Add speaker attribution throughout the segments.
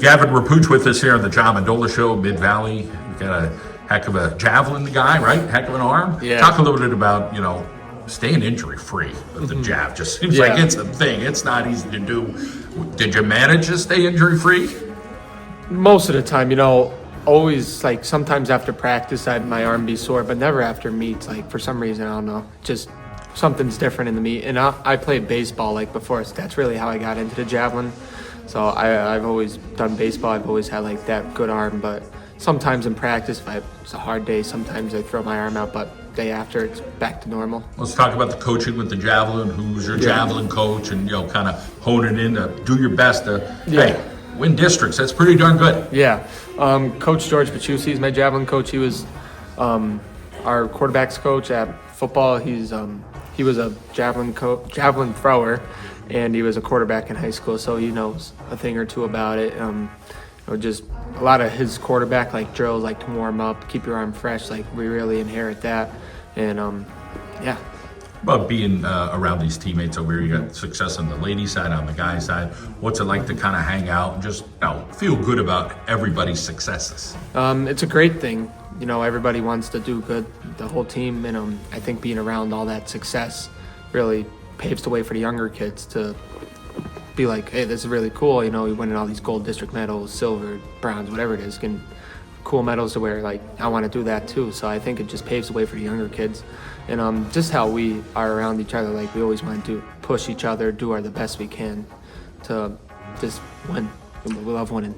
Speaker 1: Gavin Rapoch with us here on the Mendola Show, Mid-Valley. You got a heck of a javelin guy, right? Heck of an arm.
Speaker 2: Yeah.
Speaker 1: Talk a little bit about, staying injury-free with the jab. Just seems like it's a thing. It's not easy to do. Did you manage to stay injury-free?
Speaker 2: Most of the time, always, like, sometimes after practice, my arm be sore, but never after meets. Like, for some reason, I don't know. Just something's different in the meet. And I played baseball, like, before, so that's really how I got into the javelin. So I've always done baseball. I've always had, like, that good arm, but sometimes in practice, if it's a hard day, sometimes I throw my arm out, but day after, it's back to normal.
Speaker 1: Let's talk about the coaching with the javelin. Who's your javelin coach? And, kind of hone it in to do your best to, hey, win districts. That's pretty darn good.
Speaker 2: Yeah. Coach George Pachusi is my javelin coach. He was our quarterbacks coach at football. He was a javelin thrower, and he was a quarterback in high school, so he knows a thing or two about it. Just a lot of his quarterback like drills, like to warm up, keep your arm fresh. Like we really inherit that, and yeah.
Speaker 1: About being around these teammates over here, you got success on the lady side, on the guy side. What's it like to kind of hang out and just feel good about everybody's successes?
Speaker 2: It's a great thing. Everybody wants to do good, the whole team, and I think being around all that success really paves the way for the younger kids to be like, hey, this is really cool. We winning all these gold district medals, silver, bronze, whatever it is, getting cool medals to where, like, I want to do that too. So I think it just paves the way for the younger kids. And just how we are around each other, like we always want to push each other, do the best we can to just win. We love winning.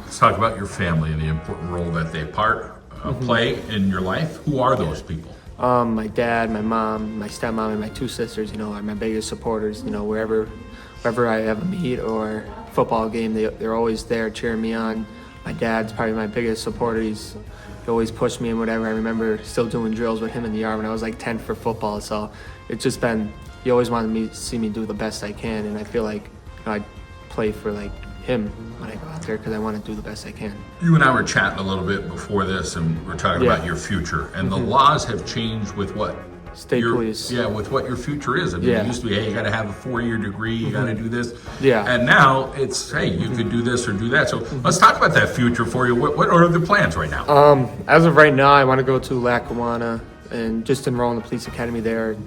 Speaker 1: Let's talk about your family and the important role that they play in your life. Who are those people?
Speaker 2: My dad, my mom, my stepmom, and my two sisters, are my biggest supporters. Wherever I have a meet or football game, they're always there cheering me on. My dad's probably my biggest supporter. He always pushed me and whatever. I remember still doing drills with him in the yard when I was like 10 for football. So it's just been, he always wanted me to see me do the best I can, and I feel like I play for like him when I go out there because I want to do the best I can. You
Speaker 1: and I were chatting a little bit before this, and we're talking about your future. And the laws have changed with what?
Speaker 2: State police.
Speaker 1: Yeah, with what your future is. I mean, it used to be, hey, you got to have a 4-year degree, you got to do this.
Speaker 2: Yeah.
Speaker 1: And now it's, hey, you could do this or do that. So let's talk about that future for you. What are the plans right now?
Speaker 2: As of right now, I want to go to Lackawanna and just enroll in the police academy there.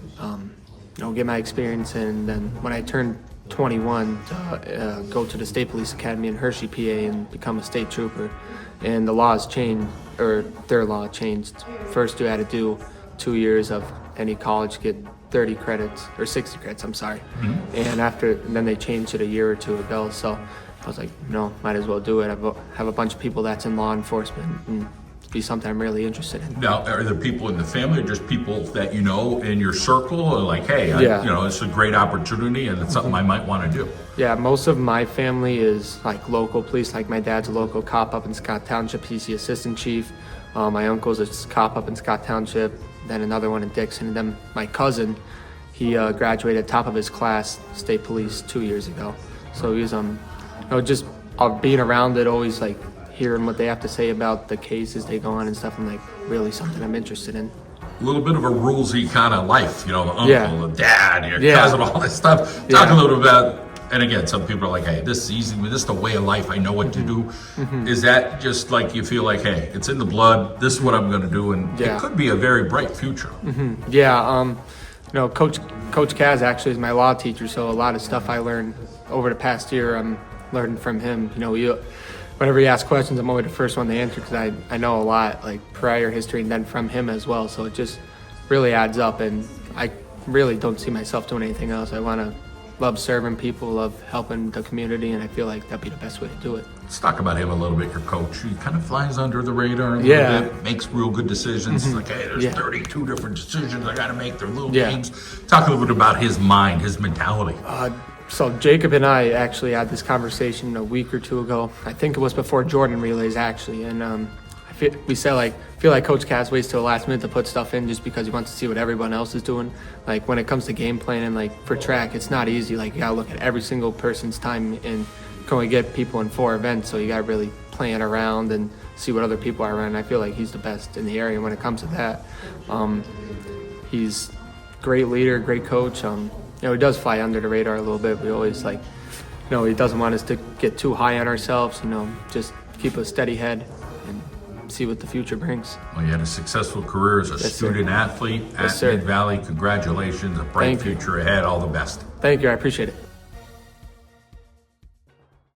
Speaker 2: Get my experience, and then when I turn 21, go to the state police academy in Hershey, PA, and become a state trooper. And the laws changed, or their law changed. First, you had to do 2 years of any college, get 30 credits, or 60 credits, I'm sorry. And then they changed it a year or two ago. So I was like, might as well do it. I have a bunch of people that's in law enforcement, and be something I'm really interested in.
Speaker 1: Now, are there people in the family, or just people that in your circle, or like, hey, it's a great opportunity and it's something I might want to do?
Speaker 2: Yeah, most of my family is like local police. Like my dad's a local cop up in Scott Township. He's the assistant chief. My uncle's a cop up in Scott Township, then another one in Dixon. And then my cousin, he graduated top of his class, state police, 2 years ago. So he's just being around it, always like hearing what they have to say about the cases they go on and stuff. I'm like, really something I'm interested in.
Speaker 1: A little bit of a rulesy kind of life, the uncle, the dad, your cousin, all this stuff. Talk a little about. And again, some people are like, hey, this is easy. This is the way of life. I know what to do. Is that just like you feel like, hey, it's in the blood. This is what I'm going to do. And it could be a very bright future.
Speaker 2: Yeah. Coach Kaz actually is my law teacher. So a lot of stuff I learned over the past year, I'm learning from him. Whenever he asks questions, I'm always the first one to answer because I know a lot, like prior history, and then from him as well. So it just really adds up. And I really don't see myself doing anything else. I love serving people, love helping the community, and I feel like that'd be the best way to do it.
Speaker 1: Let's talk about him a little bit, your coach. He kind of flies under the radar a little bit, makes real good decisions. Like, hey, there's 32 different decisions I got to make. They're little games. Talk a little bit about his mind, his mentality.
Speaker 2: So Jacob and I actually had this conversation a week or two ago. I think it was before Jordan relays, actually, and feel like Coach Cass waits till the last minute to put stuff in just because he wants to see what everyone else is doing. Like when it comes to game planning, like for track, it's not easy. Like you gotta look at every single person's time, and you can only get people in 4 events, so you gotta really plan around and see what other people are around. And I feel like he's the best in the area when it comes to that. He's great leader, great coach. He does fly under the radar a little bit. We always he doesn't want us to get too high on ourselves. Just keep a steady head and see what the future brings.
Speaker 1: Well, you had a successful career as a student athlete at
Speaker 2: Yes, sir.
Speaker 1: Mid Valley. Congratulations, a bright
Speaker 2: Thank you.
Speaker 1: future ahead. All the best.
Speaker 2: Thank you. I appreciate it.